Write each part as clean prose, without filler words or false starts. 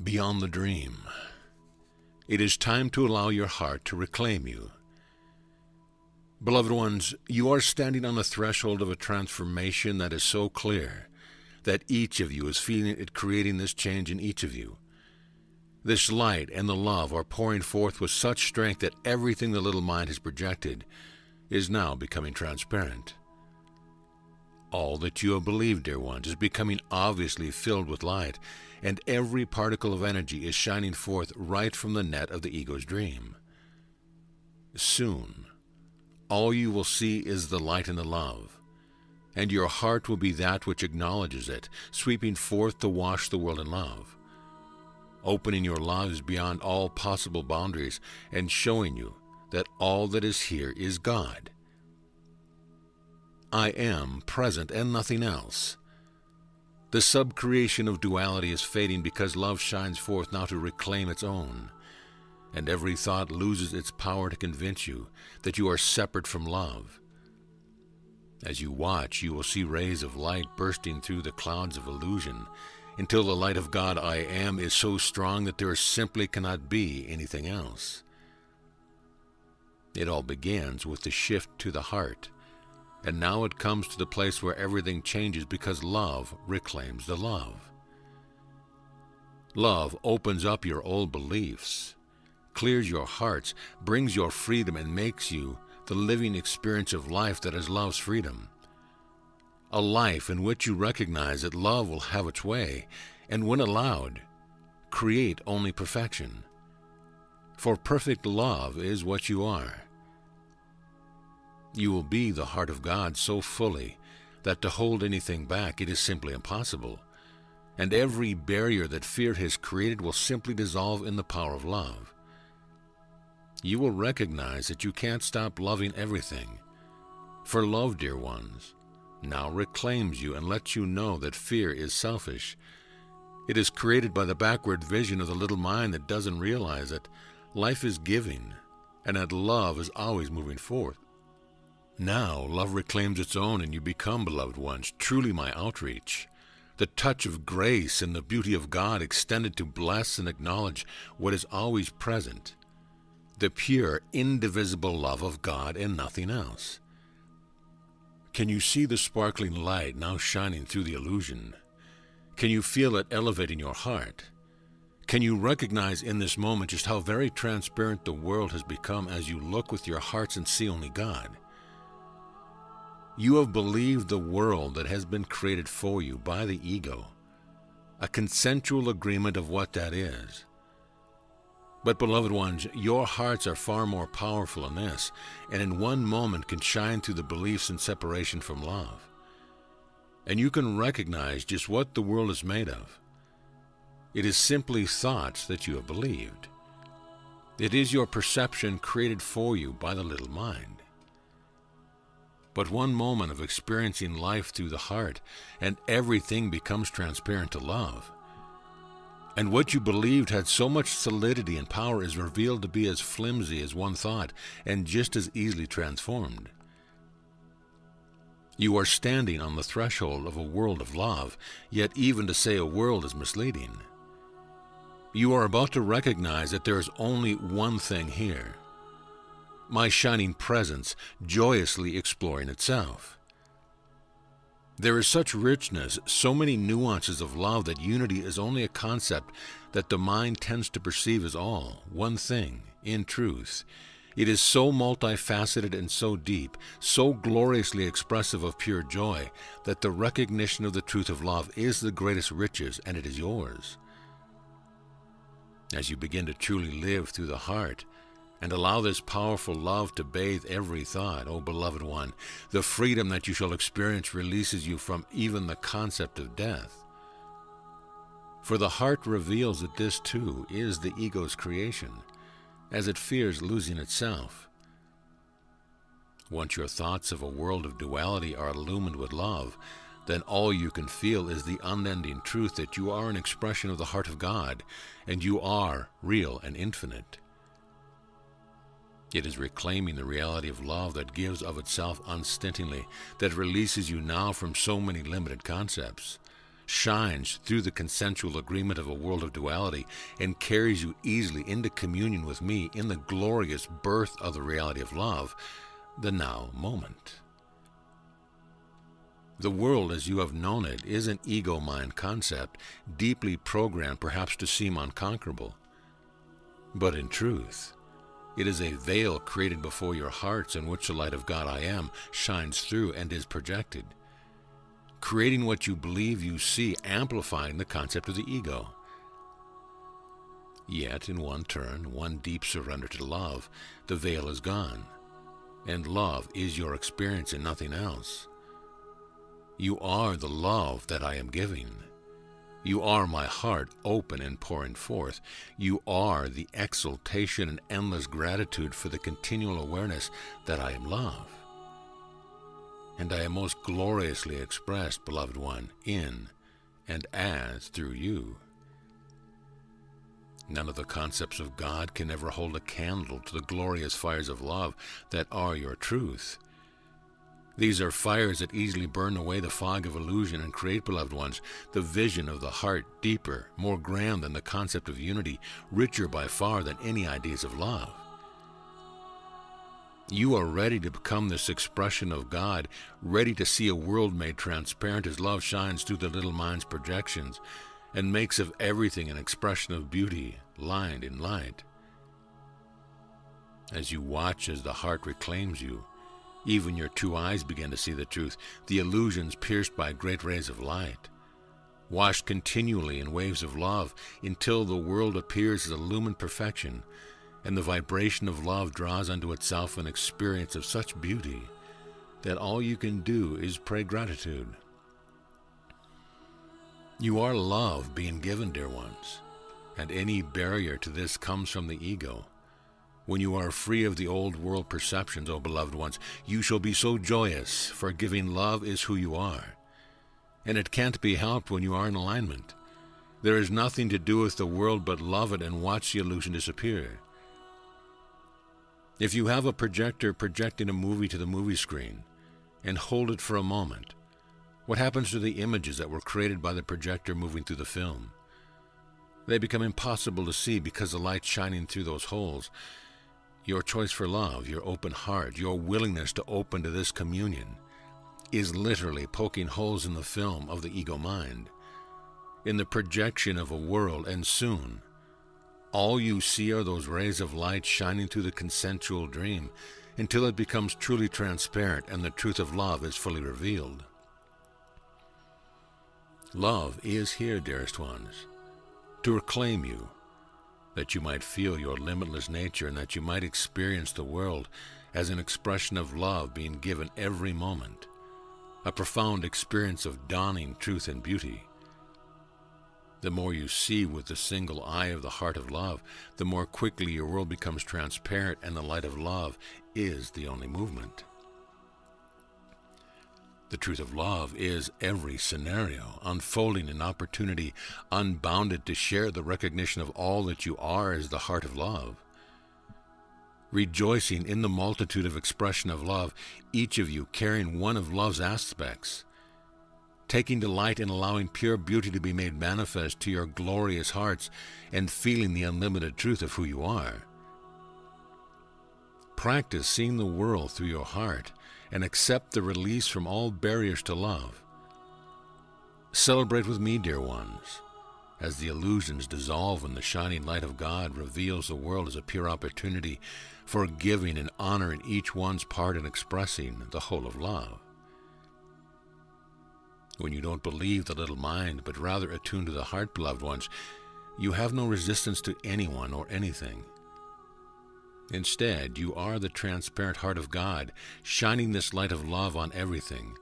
Beyond the dream. It is time to allow your heart to reclaim you. Beloved ones, you are standing on the threshold of a transformation that is so clear that each of you is feeling it creating this change in each of you. This light and the love are pouring forth with such strength that everything the little mind has projected is now becoming transparent. All that you have believed, dear ones, is becoming obviously filled with light, and every particle of energy is shining forth right from the net of the ego's dream. Soon, all you will see is the light and the love, and your heart will be that which acknowledges it, sweeping forth to wash the world in love, opening your lives beyond all possible boundaries and showing you that all that is here is God. I am present and nothing else. The subcreation of duality is fading because love shines forth now to reclaim its own, and every thought loses its power to convince you that you are separate from love. As you watch, you will see rays of light bursting through the clouds of illusion until the light of God I am is so strong that there simply cannot be anything else. It all begins with the shift to the heart, and now it comes to the place where everything changes because love reclaims the love. Love opens up your old beliefs, clears your hearts, brings your freedom, and makes you the living experience of life that is love's freedom. A life in which you recognize that love will have its way, and when allowed, create only perfection. For perfect love is what you are. You will be the heart of God so fully that to hold anything back, it is simply impossible, and every barrier that fear has created will simply dissolve in the power of love. You will recognize that you can't stop loving everything, for love, dear ones, now reclaims you and lets you know that fear is selfish. It is created by the backward vision of the little mind that doesn't realize that life is giving and that love is always moving forth. Now love reclaims its own, and you become, beloved ones, truly my outreach, the touch of grace and the beauty of God extended to bless and acknowledge what is always present, the pure, indivisible love of God and nothing else. Can you see the sparkling light now shining through the illusion? Can you feel it elevating your heart? Can you recognize in this moment just how very transparent the world has become as you look with your hearts and see only God? You have believed the world that has been created for you by the ego, a consensual agreement of what that is. But, beloved ones, your hearts are far more powerful in this, and in one moment can shine through the beliefs in separation from love. And you can recognize just what the world is made of. It is simply thoughts that you have believed. It is your perception created for you by the little mind. But one moment of experiencing life through the heart, and everything becomes transparent to love. And what you believed had so much solidity and power is revealed to be as flimsy as one thought, and just as easily transformed. You are standing on the threshold of a world of love, yet even to say a world is misleading. You are about to recognize that there is only one thing here: my shining presence joyously exploring itself. There is such richness, so many nuances of love, that unity is only a concept that the mind tends to perceive as all, one thing, in truth. It is so multifaceted and so deep, so gloriously expressive of pure joy, that the recognition of the truth of love is the greatest riches, and it is yours. As you begin to truly live through the heart, and allow this powerful love to bathe every thought, O beloved one, the freedom that you shall experience releases you from even the concept of death. For the heart reveals that this too is the ego's creation, as it fears losing itself. Once your thoughts of a world of duality are illumined with love, then all you can feel is the unending truth that you are an expression of the heart of God, and you are real and infinite. It is reclaiming the reality of love that gives of itself unstintingly, that releases you now from so many limited concepts, shines through the consensual agreement of a world of duality and carries you easily into communion with me in the glorious birth of the reality of love, the now moment. The world as you have known it is an ego-mind concept, deeply programmed perhaps to seem unconquerable. But in truth, it is a veil created before your hearts in which the light of God I Am shines through and is projected, creating what you believe you see, amplifying the concept of the ego. Yet, in one turn, one deep surrender to love, the veil is gone, and love is your experience and nothing else. You are the love that I am giving. You are my heart open and pouring forth. You are the exultation and endless gratitude for the continual awareness that I am love. And I am most gloriously expressed, beloved one, in and as through you. None of the concepts of God can ever hold a candle to the glorious fires of love that are your truth. These are fires that easily burn away the fog of illusion and create, beloved ones, the vision of the heart deeper, more grand than the concept of unity, richer by far than any ideas of love. You are ready to become this expression of God, ready to see a world made transparent as love shines through the little mind's projections and makes of everything an expression of beauty, lined in light. As you watch as the heart reclaims you, even your two eyes begin to see the truth, the illusions pierced by great rays of light, washed continually in waves of love until the world appears as illumined perfection, and the vibration of love draws unto itself an experience of such beauty that all you can do is pray gratitude. You are love being given, dear ones, and any barrier to this comes from the ego. When you are free of the old world perceptions, O beloved ones, you shall be so joyous, for giving love is who you are. And it can't be helped when you are in alignment. There is nothing to do with the world but love it and watch the illusion disappear. If you have a projector projecting a movie to the movie screen and hold it for a moment, what happens to the images that were created by the projector moving through the film? They become impossible to see because the light shining through those holes. Your choice for love, your open heart, your willingness to open to this communion is literally poking holes in the film of the ego mind, in the projection of a world, and soon all you see are those rays of light shining through the consensual dream until it becomes truly transparent and the truth of love is fully revealed. Love is here, dearest ones, to reclaim you, that you might feel your limitless nature and that you might experience the world as an expression of love being given every moment, a profound experience of dawning truth and beauty. The more you see with the single eye of the heart of love, the more quickly your world becomes transparent and the light of love is the only movement. The truth of love is every scenario, unfolding an opportunity unbounded to share the recognition of all that you are as the heart of love. Rejoicing in the multitude of expression of love, each of you carrying one of love's aspects, taking delight in allowing pure beauty to be made manifest to your glorious hearts and feeling the unlimited truth of who you are. Practice seeing the world through your heart and accept the release from all barriers to love. Celebrate with me, dear ones, as the illusions dissolve and the shining light of God reveals the world as a pure opportunity for giving and honoring each one's part in expressing the whole of love. When you don't believe the little mind, but rather attune to the heart, beloved ones, you have no resistance to anyone or anything. Instead, you are the transparent heart of God, shining this light of love on everything,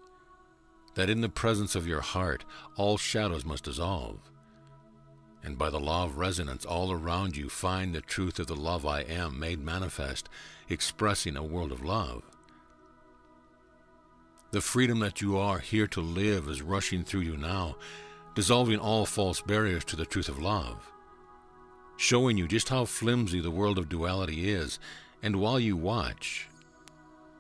that in the presence of your heart, all shadows must dissolve, and by the law of resonance, all around you find the truth of the love I am made manifest, expressing a world of love. The freedom that you are here to live is rushing through you now, dissolving all false barriers to the truth of love, showing you just how flimsy the world of duality is, and while you watch,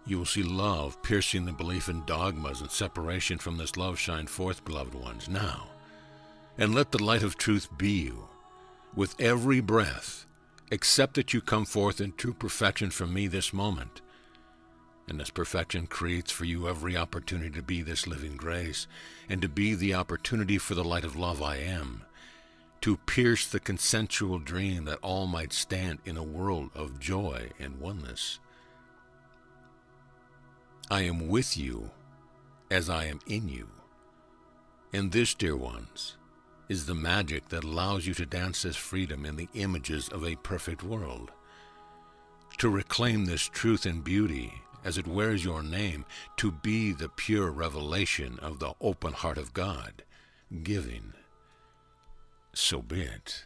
you will see love piercing the belief in dogmas and separation from this love shine forth, beloved ones, now, And let the light of truth be you. With every breath, accept that you come forth in true perfection from me this moment. And this perfection creates for you every opportunity to be this living grace, and to be the opportunity for the light of love I am, to pierce the consensual dream that all might stand in a world of joy and oneness. I am with you as I am in you. And this, dear ones, is the magic that allows you to dance this freedom in the images of a perfect world. To reclaim this truth and beauty as it wears your name, to be the pure revelation of the open heart of God, giving. So be it.